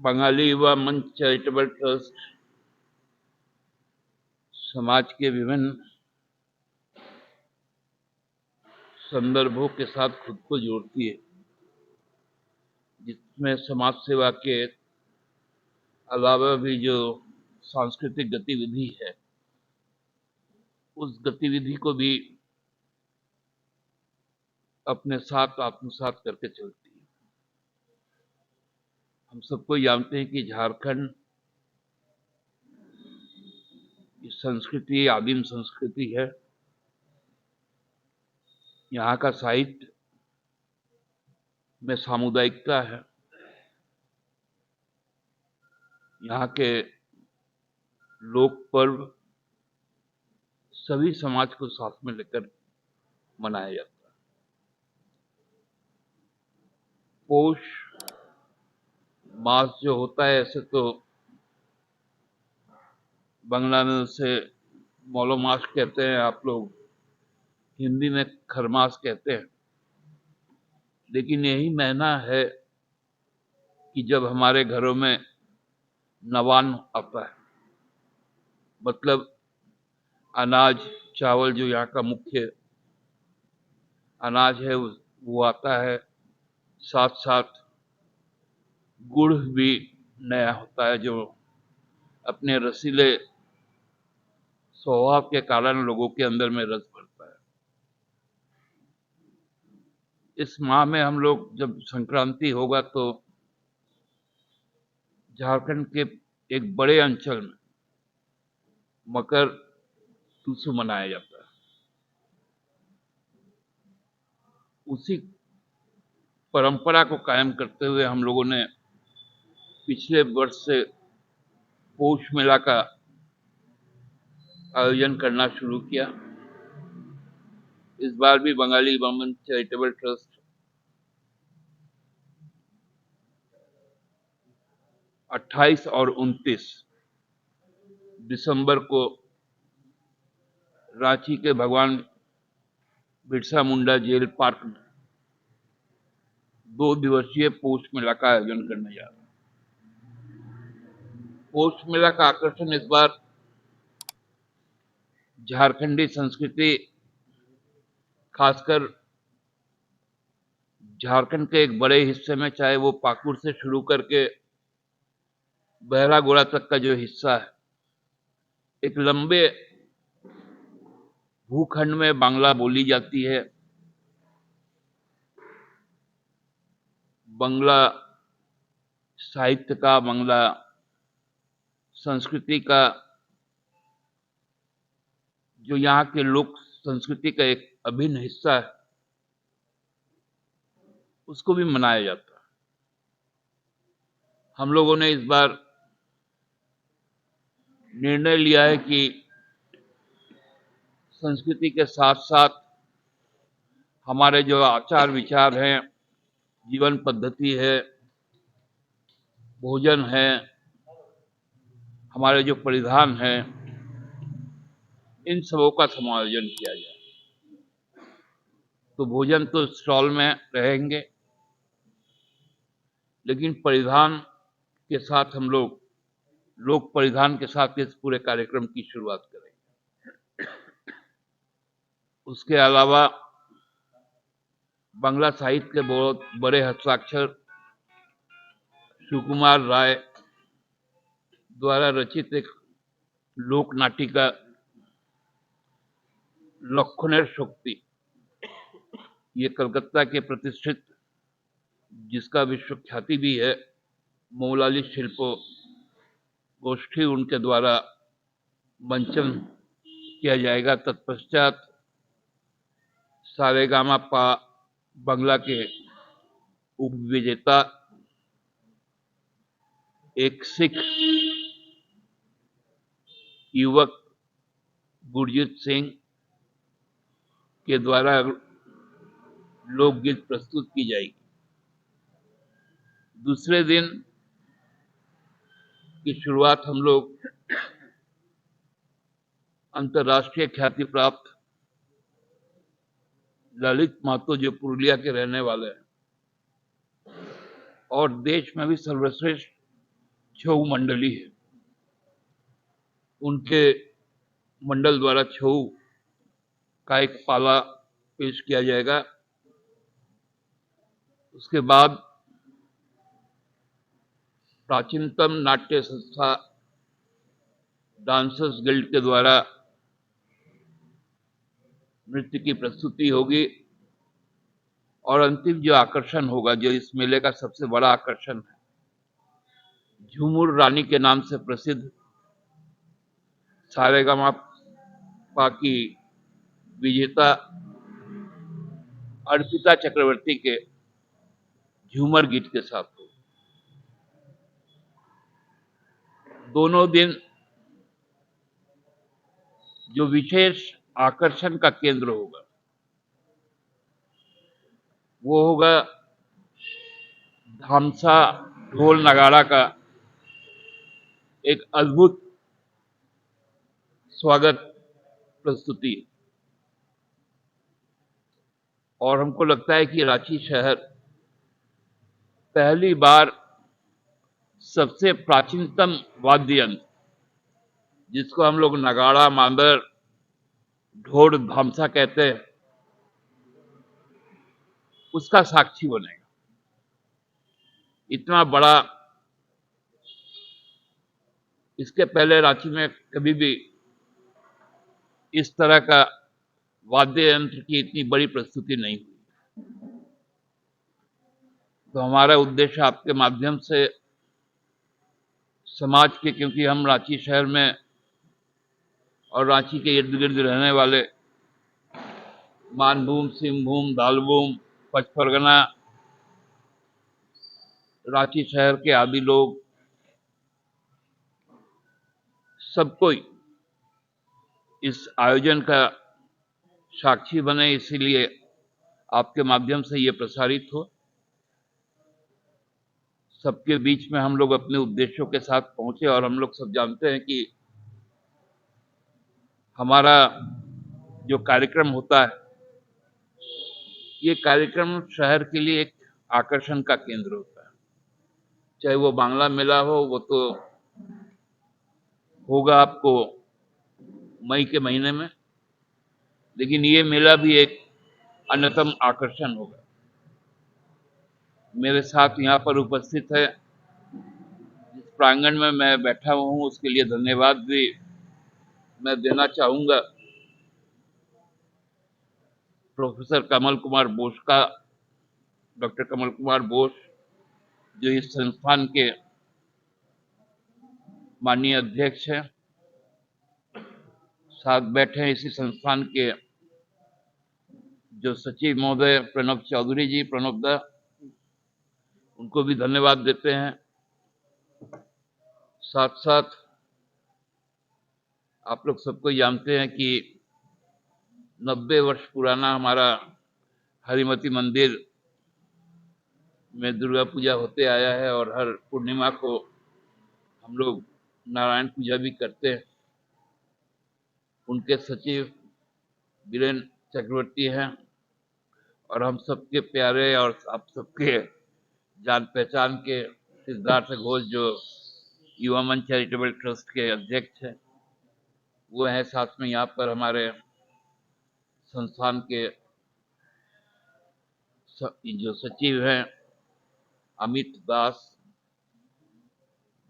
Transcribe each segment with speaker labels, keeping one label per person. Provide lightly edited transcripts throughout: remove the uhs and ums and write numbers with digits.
Speaker 1: बंगाली युवा मंच charitable trust समाज के विभिन्न संदर्भों के साथ खुद को जोड़ती है, जिसमें समाज सेवा के अलावा भी जो सांस्कृतिक गतिविधि है, उस गतिविधि को भी अपने साथ आत्मसात करके चलती है। हम सबको जानते हैं कि झारखंड की संस्कृति आदिम संस्कृति है। यहाँ का साहित्य में सामुदायिकता है। यहाँ के लोक पर्व सभी समाज को साथ में लेकर मनाया जाता है। पौष मास जो होता है, ऐसे तो बांग्ला में उसे मौलो मास कहते हैं, आप लोग हिंदी में खरमास कहते हैं, लेकिन यही महीना है कि जब हमारे घरों में नवान्न आता है, मतलब अनाज चावल जो यहाँ का मुख्य अनाज है वो आता है, साथ साथ गुड़ भी नया होता है, जो अपने रसीले स्वभाव के कारण लोगों के अंदर में रस भरता है। इस माह में हम लोग जब संक्रांति होगा तो झारखंड के एक बड़े अंचल में मकर टूसू मनाया जाता है। उसी परंपरा को कायम करते हुए हम लोगों ने पिछले वर्ष से पौष मेला का आयोजन करना शुरू किया। इस बार भी बंगाली युवा मंच चैरिटेबल ट्रस्ट 28 और 29 दिसंबर को रांची के भगवान बिरसा मुंडा जेल पार्क में 2 दिवसीय पौष मेला का आयोजन करने जा रहा है। पौष मेला का आकर्षण इस बार झारखंडी संस्कृति, खासकर झारखंड के एक बड़े हिस्से में, चाहे वो पाकुड़ से शुरू करके बहरागोड़ा तक का जो हिस्सा है, एक लंबे भूखंड में बांग्ला बोली जाती है। बांग्ला साहित्य का, बांग्ला संस्कृति का, जो यहाँ के लोक संस्कृति का एक अभिन्न हिस्सा है, उसको भी मनाया जाता है। हम लोगों ने इस बार निर्णय लिया है कि संस्कृति के साथ साथ हमारे जो आचार विचार हैं, जीवन पद्धति है, भोजन है, हमारे जो परिधान है, इन सबों का समायोजन किया जाए। तो भोजन तो स्टॉल में रहेंगे, लेकिन परिधान के साथ हम लोग लोक परिधान के साथ इस पूरे कार्यक्रम की शुरुआत करेंगे। उसके अलावा बांग्ला साहित्य के बहुत बड़े हस्ताक्षर सुकुमार राय द्वारा रचित एक लोक नाटिका लखनेर शक्ति, ये कलकत्ता के प्रतिष्ठित, जिसका विश्व ख्याति भी है, मौलाली शिल्पो गोष्ठी, उनके द्वारा मंचन किया जाएगा। तत्पश्चात सारेगामा पा बांग्ला के उपविजेता एक सिख युवक गुरजीत सिंह के द्वारा लोकगीत प्रस्तुत की जाएगी। दूसरे दिन की शुरुआत हम लोग अंतर्राष्ट्रीय ख्याति प्राप्त ललित महतो, जो पुरुलिया के रहने वाले हैं और देश में भी सर्वश्रेष्ठ छऊ मंडली है, उनके मंडल द्वारा छऊ का एक पाला पेश किया जाएगा। उसके बाद प्राचीनतम नाट्य संस्था डांसर्स गिल्ड के द्वारा नृत्य की प्रस्तुति होगी और अंतिम जो आकर्षण होगा, जो इस मेले का सबसे बड़ा आकर्षण है, झूमुर रानी के नाम से प्रसिद्ध सारेगामापा की विजेता अर्पिता चक्रवर्ती के झूमर गीत के साथ होगा। दोनों दिन जो विशेष आकर्षण का केंद्र होगा वो होगा धामसा ढोल नगाड़ा का एक अद्भुत स्वागत प्रस्तुति। और हमको लगता है कि रांची शहर पहली बार सबसे प्राचीनतम वाद्य यंत्र, जिसको हम लोग नगाड़ा, मांदर, ढोल, धामसा कहते हैं, उसका साक्षी बनेगा। इतना बड़ा, इसके पहले रांची में कभी भी इस तरह का वाद्य यंत्र की इतनी बड़ी प्रस्तुति नहीं हुई। तो हमारा उद्देश्य आपके माध्यम से समाज के, क्योंकि हम रांची शहर में और रांची के इर्द गिर्द रहने वाले मानभूम, सिंहभूम, दालभूम, पचपरगना, रांची शहर के आदि लोग, सब कोई इस आयोजन का साक्षी बने, इसीलिए आपके माध्यम से ये प्रसारित हो। सबके बीच में हम लोग अपने उद्देश्यों के साथ पहुंचे। और हम लोग सब जानते हैं कि हमारा जो कार्यक्रम होता है, ये कार्यक्रम शहर के लिए एक आकर्षण का केंद्र होता है। चाहे वो बांग्ला मेला हो, वो तो होगा आपको मई के महीने में, लेकिन ये मेला भी एक अन्यतम आकर्षण होगा। मेरे साथ यहाँ पर उपस्थित है, जिस प्रांगण में मैं बैठा हुआ हूँ, उसके लिए धन्यवाद भी मैं देना चाहूंगा प्रोफेसर कमल कुमार बोस का, डॉक्टर कमल कुमार बोस, जो इस संस्थान के माननीय अध्यक्ष हैं। साथ बैठे हैं इसी संस्थान के जो सचिव महोदय प्रणब चौधरी जी, प्रणब दा, उनको भी धन्यवाद देते हैं। साथ साथ आप लोग सबको जानते हैं कि 90 वर्ष पुराना हमारा हरिमती मंदिर में दुर्गा पूजा होते आया है और हर पूर्णिमा को हम लोग नारायण पूजा भी करते हैं। उनके सचिव वीरेंद्र चक्रवर्ती हैं और हम सबके प्यारे और आप सबके जान पहचान के सिद्धार्थ घोष, जो युवा मंच चैरिटेबल ट्रस्ट के अध्यक्ष हैं, वो हैं। साथ में यहाँ पर हमारे संस्थान के जो सचिव हैं अमित दास,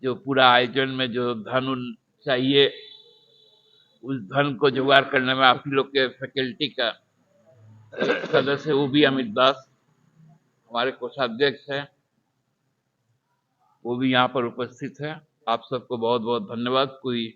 Speaker 1: जो पूरा आयोजन में जो धन चाहिए, उस धन को जुगाड़ करने में आप ही लोग के फैकल्टी का सदस्य, वो भी अमित दास हमारे कोषाध्यक्ष हैं, वो भी यहाँ पर उपस्थित है। आप सबको बहुत बहुत धन्यवाद। कोई